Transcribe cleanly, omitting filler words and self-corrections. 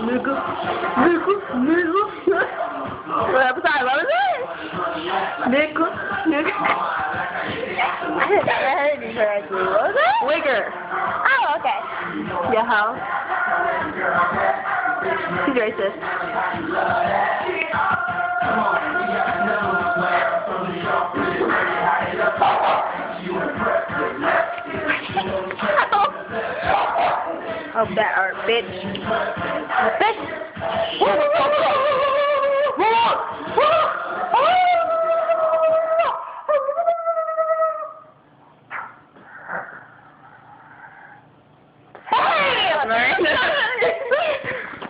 nigga. What was it? Nigga. I heard you correctly. What was it? Wigger. Oh, okay. Your house. She's racist. Oh, that art, bitch. Bitch!